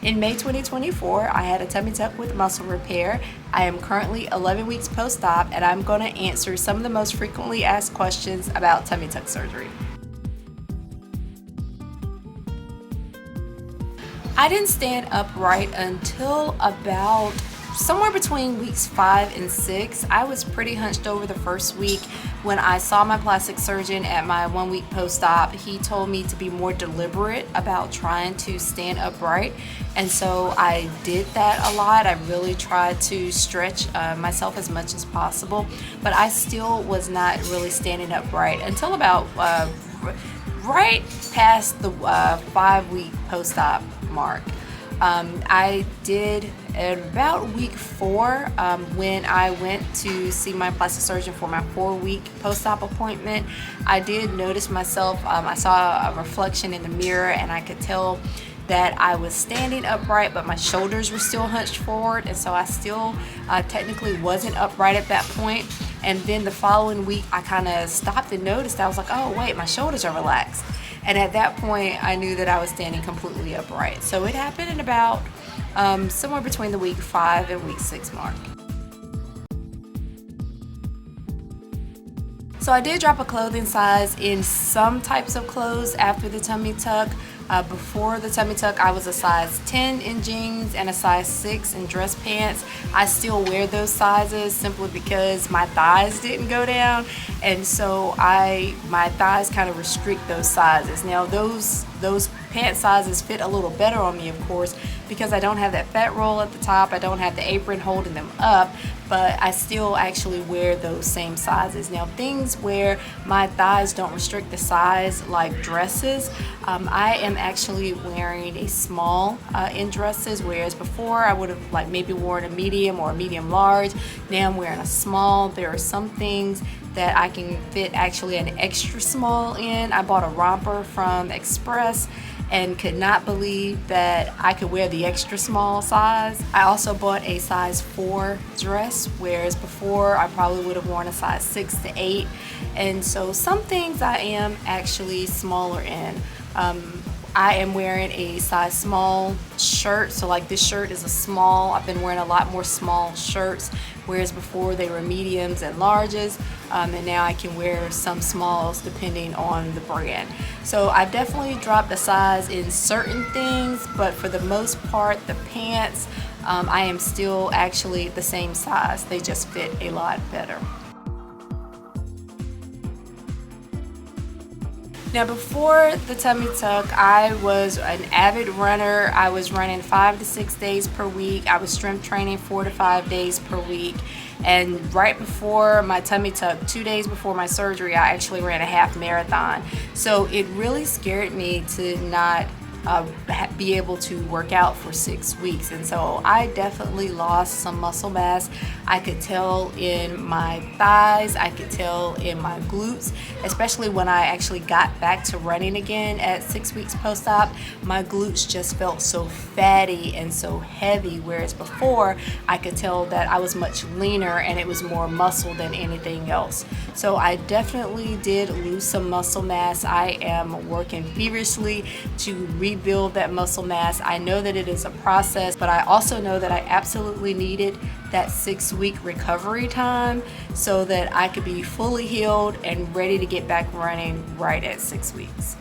In May 2024, I had a tummy tuck with muscle repair. I am currently 11 weeks post-op, and I'm going to answer some of the most frequently asked questions about tummy tuck surgery. I didn't stand upright until about somewhere between weeks 5 and 6. I was pretty hunched over the first week. When I saw my plastic surgeon at my 1 week post-op, he told me to be more deliberate about trying to stand upright, and so I did that a lot. I really tried to stretch myself as much as possible, but I still was not really standing upright until about right past the 5 week post-op mark. I did at about week 4 when I went to see my plastic surgeon for my 4-week post-op appointment. I did notice myself, I saw a reflection in the mirror, and I could tell that I was standing upright, but my shoulders were still hunched forward, and so I still technically wasn't upright at that point. And then the following week, I kind of stopped and noticed. I was like, oh wait, my shoulders are relaxed. And at that point, I knew that I was standing completely upright. So it happened in about somewhere between the week 5 and week 6 mark. So I did drop a clothing size in some types of clothes after the tummy tuck. Before the tummy tuck, I was a size 10 in jeans and a size 6 in dress pants. I still wear those sizes simply because my thighs didn't go down, and so my thighs kind of restrict those sizes. Now those pant sizes fit a little better on me, of course, because I don't have that fat roll at the top. I don't have the apron holding them up, but I still actually wear those same sizes. Now, things where my thighs don't restrict the size, like dresses, I am actually wearing a small in dresses, whereas before I would have like maybe worn a medium or a medium large. Now I'm wearing a small. There are some things that I can fit actually an extra small in. I bought a romper from Express and could not believe that I could wear the extra small size. I also bought a size 4 dress, whereas before I probably would have worn a size 6 to 8. And so some things I am actually smaller in. I am wearing a size small shirt, so like this shirt is a small. I've been wearing a lot more small shirts, whereas before they were mediums and larges, and now I can wear some smalls depending on the brand. So I definitely dropped a size in certain things, but for the most part, the pants, I am still actually the same size. They just fit a lot better. Now, before the tummy tuck, I was an avid runner. I was running 5 to 6 days per week. I was strength training 4 to 5 days per week. And right before my tummy tuck, 2 days before my surgery, I actually ran a half marathon. So it really scared me to not be able to work out for 6 weeks, and so I definitely lost some muscle mass. I could tell in my thighs, I could tell in my glutes, especially when I actually got back to running again at 6 weeks post-op. My glutes just felt so fatty and so heavy, whereas before I could tell that I was much leaner and it was more muscle than anything else. So I definitely did lose some muscle mass. I am working feverishly to rebuild that muscle mass. I know that it is a process, but I also know that I absolutely needed that 6-week recovery time so that I could be fully healed and ready to get back running right at 6 weeks.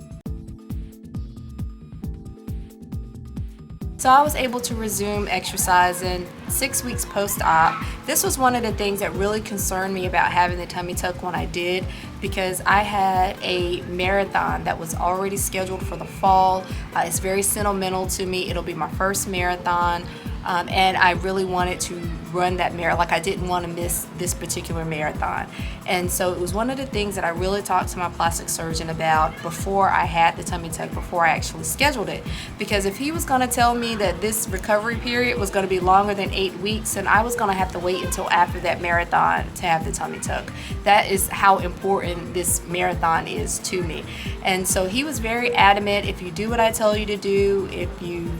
So I was able to resume exercising 6 weeks post-op. This was one of the things that really concerned me about having the tummy tuck when I did, because I had a marathon that was already scheduled for the fall. It's very sentimental to me. It'll be my first marathon. And I really wanted to run that marathon. Like, I didn't want to miss this particular marathon. And so it was one of the things that I really talked to my plastic surgeon about before I had the tummy tuck, before I actually scheduled it. Because if he was going to tell me that this recovery period was going to be longer than 8 weeks, then I was going to have to wait until after that marathon to have the tummy tuck. That is how important this marathon is to me. And so he was very adamant, if you do what I tell you to do, if you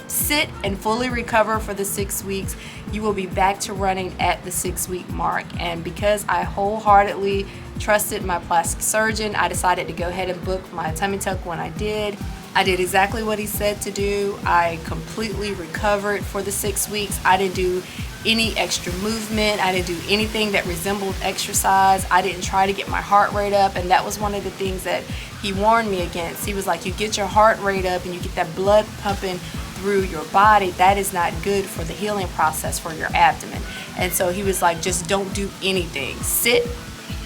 sit and fully recover for the 6 weeks, you will be back to running at the 6-week mark. And because I wholeheartedly trusted my plastic surgeon, I decided to go ahead and book my tummy tuck when I did. I did exactly what he said to do. I completely recovered for the 6 weeks. I didn't do any extra movement. I didn't do anything that resembled exercise. I didn't try to get my heart rate up, and that was one of the things that he warned me against. He was like, you get your heart rate up and you get that blood pumping through your body. That is not good for the healing process for your abdomen. And so he was like, just don't do anything. Sit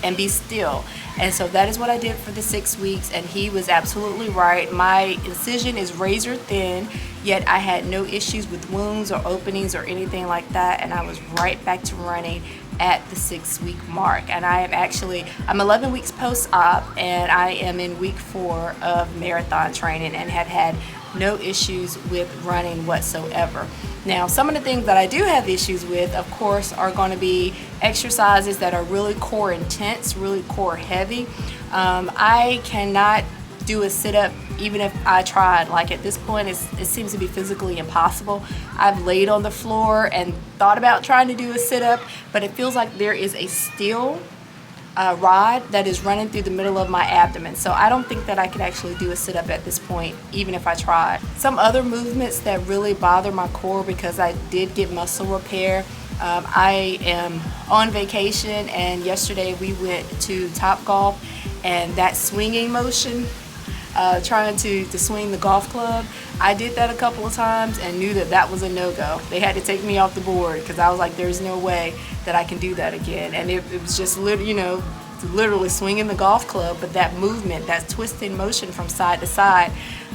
and be still. And so that is what I did for the 6 weeks, and he was absolutely right. My incision is razor thin, yet I had no issues with wounds or openings or anything like that, and I was right back to running at the 6 week mark. And I'm 11 weeks post-op, and I am in week 4 of marathon training and have had no issues with running whatsoever. Now, some of the things that I do have issues with, of course, are going to be exercises that are really core intense, really core heavy. I cannot do a sit-up even if I tried. Like at this point, it seems to be physically impossible. I've laid on the floor and thought about trying to do a sit-up, but it feels like there is a steel rod that is running through the middle of my abdomen. So I don't think that I could actually do a sit-up at this point, even if I tried. Some other movements that really bother my core, because I did get muscle repair. I am on vacation, and yesterday we went to Topgolf, and that swinging motion, trying to swing the golf club, I did that a couple of times and knew that that was a no-go. They had to take me off the board because I was like, there's no way that I can do that again. And it was just literally swinging the golf club, but that movement, that twisting motion from side to side,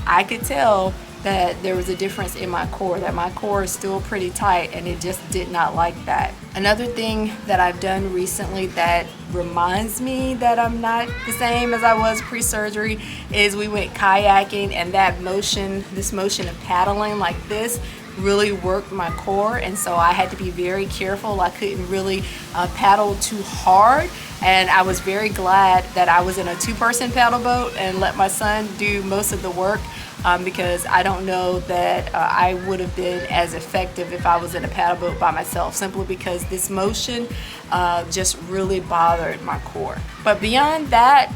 I could tell that there was a difference in my core, that my core is still pretty tight, and it just did not like that. Another thing that I've done recently that reminds me that I'm not the same as I was pre-surgery is we went kayaking, and that motion, this motion of paddling like this, really worked my core, and so I had to be very careful. I couldn't really paddle too hard, and I was very glad that I was in a 2-person paddle boat and let my son do most of the work, because I don't know that I would have been as effective if I was in a paddle boat by myself, simply because this motion just really bothered my core. But beyond that,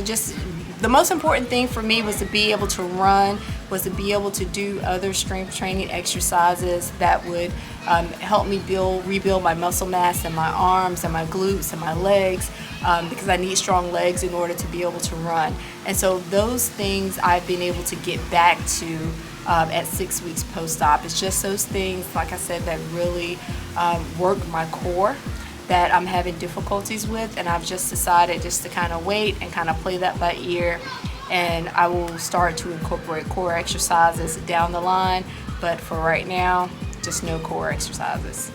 just the most important thing for me was to be able to run, was to be able to do other strength training exercises that would help me rebuild my muscle mass in my arms and my glutes and my legs, because I need strong legs in order to be able to run. And so those things I've been able to get back to at 6 weeks post-op. It's just those things, like I said, that really work my core that I'm having difficulties with, and I've just decided just to kind of wait and kind of play that by ear, and I will start to incorporate core exercises down the line, but for right now, just no core exercises.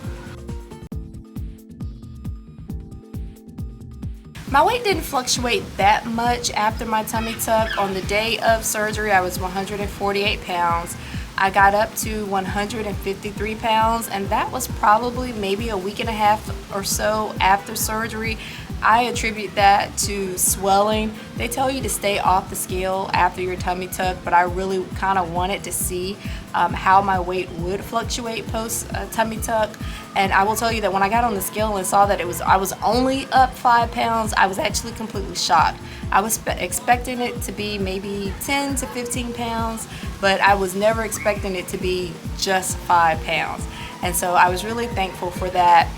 My weight didn't fluctuate that much after my tummy tuck. On the day of surgery, I was 148 pounds. I got up to 153 pounds, and that was probably maybe a week and a half or so after surgery. I attribute that to swelling. They tell you to stay off the scale after your tummy tuck, but I really kind of wanted to see how my weight would fluctuate post tummy tuck. And I will tell you that when I got on the scale and saw that I was only up 5 pounds, I was actually completely shocked. I was expecting it to be maybe 10 to 15 pounds, but I was never expecting it to be just 5 pounds. And so I was really thankful for that.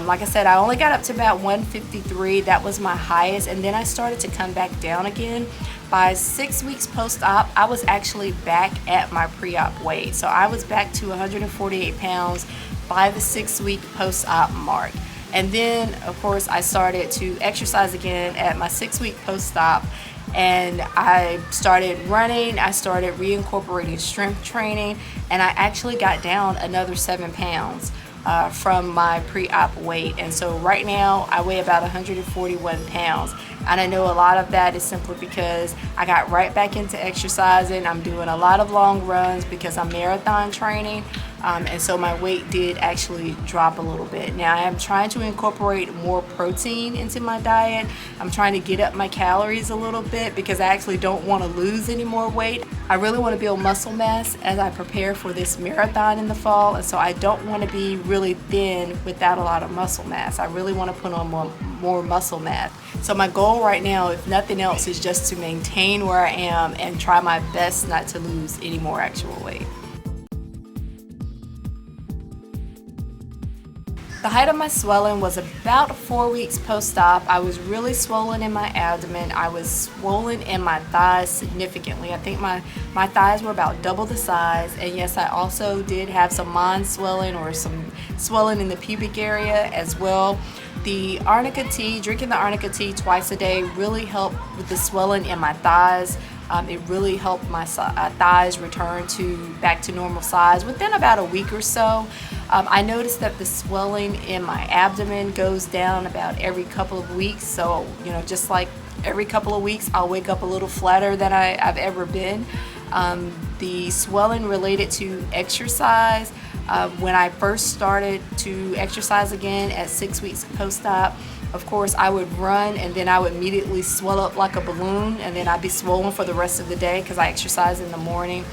Like I said, I only got up to about 153. That was my highest, and then I started to come back down again. By 6 weeks post-op, I was actually back at my pre-op weight. So I was back to 148 pounds by the 6 week post-op mark. And then, of course, I started to exercise again at my 6 week post-op, and I started running. I started reincorporating strength training, and I actually got down another 7 pounds from my pre-op weight. And so right now I weigh about 141 pounds, and I know a lot of that is simply because I got right back into exercising. I'm doing a lot of long runs because I'm marathon training, and so my weight did actually drop a little bit. Now I am trying to incorporate more protein into my diet. I'm trying to get up my calories a little bit because I actually don't want to lose any more weight. I really want to build muscle mass as I prepare for this marathon in the fall, and so I don't want to be really thin without a lot of muscle mass. I really want to put on more muscle mass. So my goal right now, if nothing else, is just to maintain where I am and try my best not to lose any more actual weight. The height of my swelling was about 4 weeks post-op. I was really swollen in my abdomen. I was swollen in my thighs significantly. I think my thighs were about double the size. And yes, I also did have some mons swelling or some swelling in the pubic area as well. The arnica tea, drinking the arnica tea twice a day really helped with the swelling in my thighs. It really helped my thighs return back to normal size within about a week or so. I noticed that the swelling in my abdomen goes down about every couple of weeks. So, just like every couple of weeks, I'll wake up a little flatter than I've ever been. The swelling related to exercise, when I first started to exercise again at 6 weeks post-op, of course, I would run and then I would immediately swell up like a balloon, and then I'd be swollen for the rest of the day because I exercise in the morning.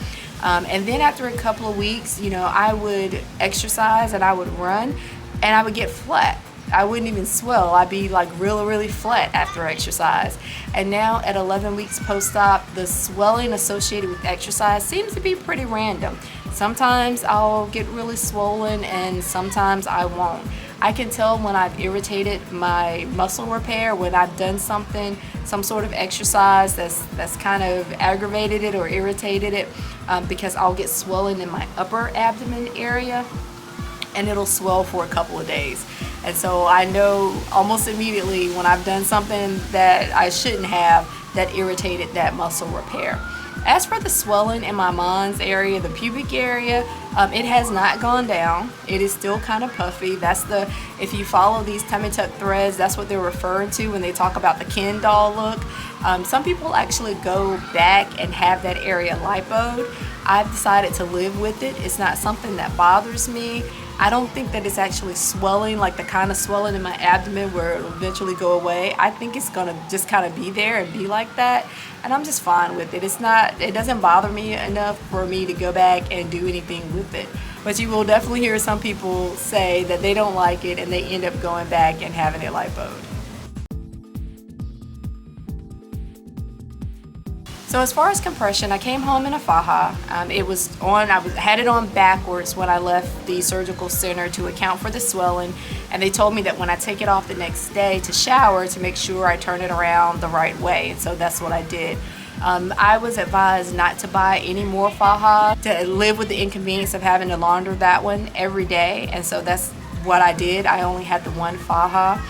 And then after a couple of weeks, I would exercise and I would run and I would get flat. I wouldn't even swell. I'd be like really, really flat after exercise. And now at 11 weeks post-op, the swelling associated with exercise seems to be pretty random. Sometimes I'll get really swollen and sometimes I won't. I can tell when I've irritated my muscle repair, when I've done something, some sort of exercise that's kind of aggravated it or irritated it, because I'll get swelling in my upper abdomen area and it'll swell for a couple of days. And so I know almost immediately when I've done something that I shouldn't have that irritated that muscle repair. As for the swelling in my mons area, the pubic area, it has not gone down. It is still kind of puffy. If you follow these tummy tuck threads, that's what they're referring to when they talk about the Ken doll look. Some people actually go back and have that area lipoed. I've decided to live with it. It's not something that bothers me. I don't think that it's actually swelling, like the kind of swelling in my abdomen where it'll eventually go away. I think it's gonna just kind of be there and be like that, and I'm just fine with it. It doesn't bother me enough for me to go back and do anything with it. But you will definitely hear some people say that they don't like it and they end up going back and having it lipoed. So as far as compression, I came home in a faja. I had it on backwards when I left the surgical center to account for the swelling, and they told me that when I take it off the next day to shower, to make sure I turn it around the right way, and so that's what I did. I was advised not to buy any more faja, to live with the inconvenience of having to launder that one every day, and so that's what I did. I only had the one faja.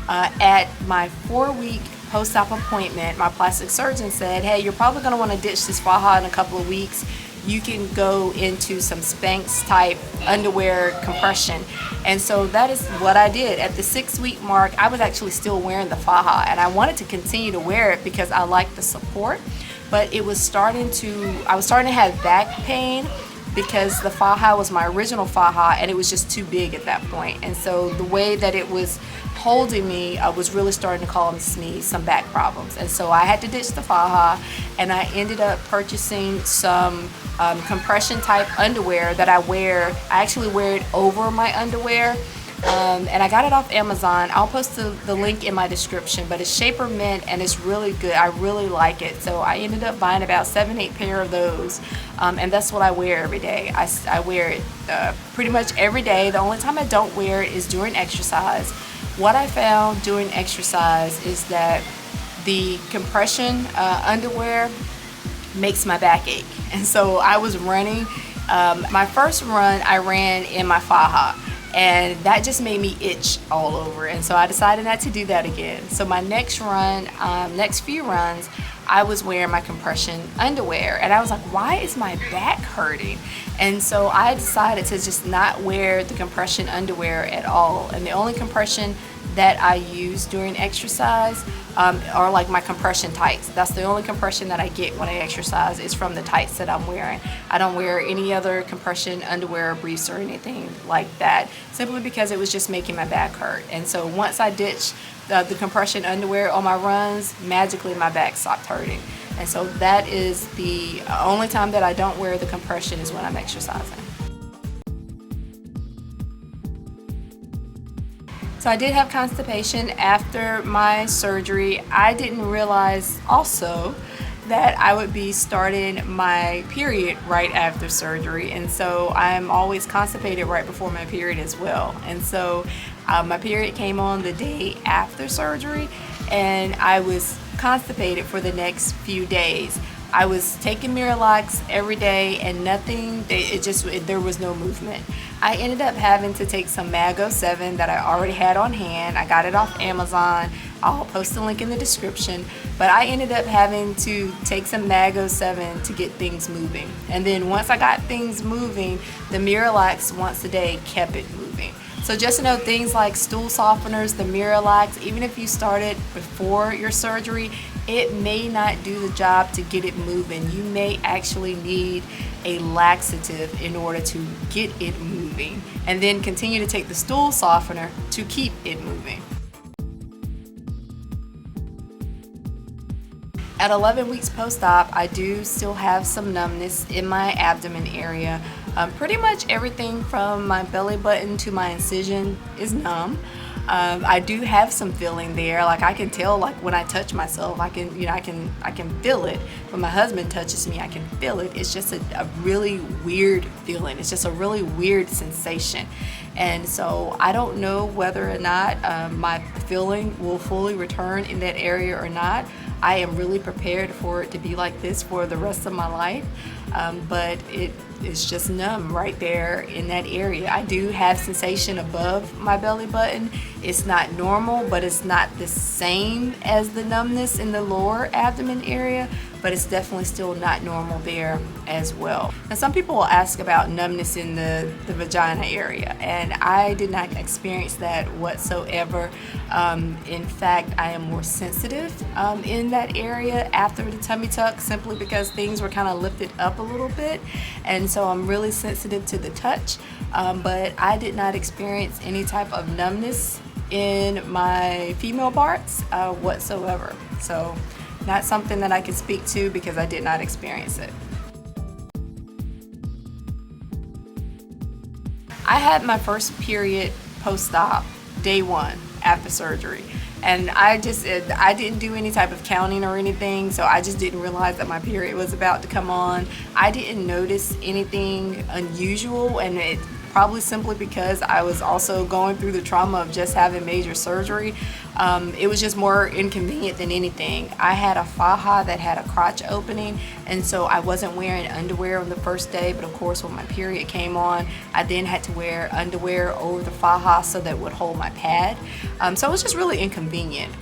At my 4-week post-op appointment, my plastic surgeon said, hey, you're probably going to want to ditch this faja in a couple of weeks. You can go into some Spanx type underwear compression. And so that is what I did. At the 6-week mark, I was actually still wearing the faja, and I wanted to continue to wear it because I liked the support, but I was starting to have back pain because the faja was my original faja and it was just too big at that point. And so the way that it was holding me, I was really starting to cause me some back problems. And so I had to ditch the faja, and I ended up purchasing some compression type underwear that I wear. I actually wear it over my underwear. And I got it off Amazon. I'll post the link in my description, but it's Shaper Mint and it's really good. I really like it. So I ended up buying about 7-8 pair of those, and that's what I wear every day. I wear it pretty much every day. The only time I don't wear it is during exercise. What I found during exercise is that the compression underwear makes my back ache. And so I was running. My first run, I ran in my faja, and that just made me itch all over, and so I decided not to do that again. So my next run, next few runs, I was wearing my compression underwear, and I was like, why is my back hurting? And so I decided to just not wear the compression underwear at all, and the only compression that I use during exercise are like my compression tights. That's the only compression that I get when I exercise is from the tights that I'm wearing. I don't wear any other compression underwear or briefs or anything like that, simply because it was just making my back hurt. And so once I ditched the compression underwear on my runs, magically my back stopped hurting. And so that is the only time that I don't wear the compression is when I'm exercising. So I did have constipation after my surgery. I didn't realize also that I would be starting my period right after surgery, and so I'm always constipated right before my period as well. And so my period came on the day after surgery, and I was constipated for the next few days. I was taking Miralax every day and nothing, there was no movement. I ended up having to take some Mago 7 that I already had on hand. I got it off Amazon. I'll post the link in the description. But I ended up having to take some Mago 7 to get things moving. And then once I got things moving, the Miralax once a day kept it moving. So just to know, things like stool softeners, the Miralax, even if you started before your surgery, it may not do the job to get it moving. You may actually need a laxative in order to get it moving, and then continue to take the stool softener to keep it moving. At 11 weeks post-op, I do still have some numbness in my abdomen area. Pretty much everything from my belly button to my incision is numb. I do have some feeling there. Like I can tell, like when I touch myself, I can feel it. When my husband touches me, I can feel it. It's just a really weird feeling. It's just a really weird sensation. And so I don't know whether or not my feeling will fully return in that area or not. I am really prepared for it to be like this for the rest of my life, but it's just numb right there in that area. I do have sensation above my belly button. It's not normal, but it's not the same as the numbness in the lower abdomen area, but it's definitely still not normal there as well. Now, some people will ask about numbness in the vagina area, and I did not experience that whatsoever. In fact, I am more sensitive in that area after the tummy tuck, simply because things were kind of lifted up a little bit, and so I'm really sensitive to the touch, but I did not experience any type of numbness in my female parts whatsoever. So not something that I can speak to because I did not experience it. I had my first period post-op, day 1 after surgery. And I didn't do any type of counting or anything, so I just didn't realize that my period was about to come on. I didn't notice anything unusual, and it probably simply because I was also going through the trauma of just having major surgery. It was just more inconvenient than anything. I had a faja that had a crotch opening, and so I wasn't wearing underwear on the first day, but of course when my period came on, I then had to wear underwear over the faja so that would hold my pad. So it was just really inconvenient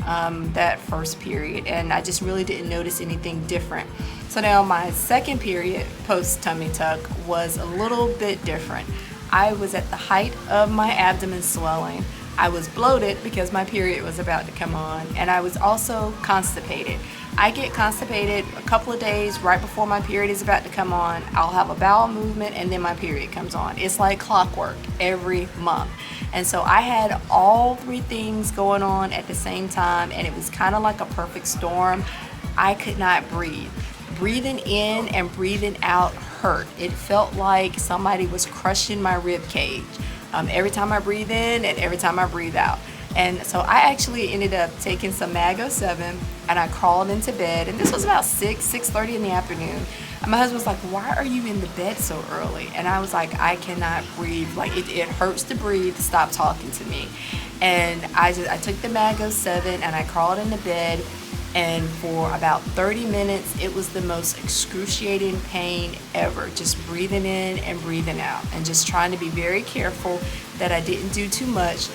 that first period, and I just really didn't notice anything different. So now my second period post tummy tuck was a little bit different. I was at the height of my abdomen swelling. I was bloated because my period was about to come on, and I was also constipated. I get constipated a couple of days right before my period is about to come on. I'll have a bowel movement and then my period comes on. It's like clockwork every month. And so I had all 3 things going on at the same time, and it was kind of like a perfect storm. I could not breathe. Breathing in and breathing out hurt. It felt like somebody was crushing my rib cage every time I breathe in and every time I breathe out. And so I actually ended up taking some Mago 7 and I crawled into bed, and this was about 6:30 in the afternoon. And my husband was like, "Why are you in the bed so early?" And I was like, "I cannot breathe. Like it hurts to breathe. Stop talking to me." And I took the Mago 7 and I crawled into bed. And for about 30 minutes, it was the most excruciating pain ever. Just breathing in and breathing out, and just trying to be very careful that I didn't do too much,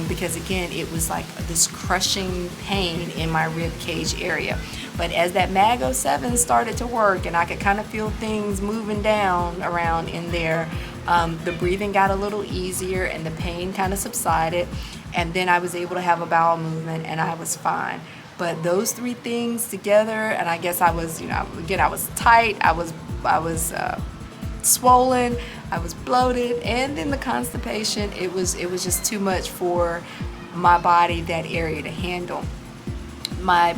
because again, it was like this crushing pain in my rib cage area. But as that Mago 7 started to work and I could kind of feel things moving down around in there, the breathing got a little easier and the pain kind of subsided. and then I was able to have a bowel movement and I was fine. But those three things together, and I guess I was, again, I was tight, I was swollen, I was bloated, and then the constipation, it was just too much for my body, that area, to handle. My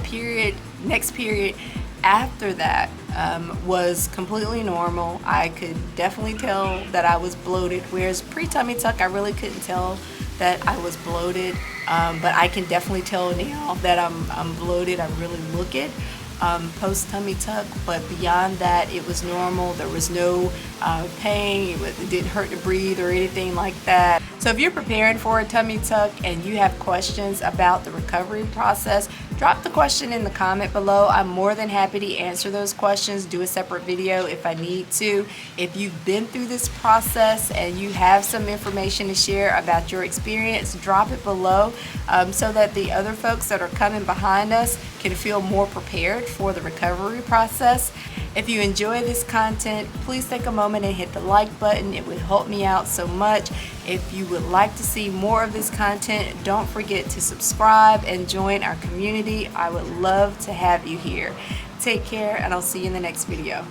next period after that was completely normal. I could definitely tell that I was bloated, whereas pre-tummy tuck I really couldn't tell that I was bloated, but I can definitely tell now that I'm bloated. I really look it post tummy tuck, but beyond that it was normal. There was no pain, it didn't hurt to breathe or anything like that. So if you're preparing for a tummy tuck and you have questions about the recovery process, drop the question in the comment below. I'm more than happy to answer those questions, do a separate video if I need to. If you've been through this process and you have some information to share about your experience, drop it below so that the other folks that are coming behind us can feel more prepared for the recovery process. If you enjoy this content, please take a moment and hit the like button. It would help me out so much. If you would like to see more of this content, don't forget to subscribe and join our community. I would love to have you here. Take care, and I'll see you in the next video.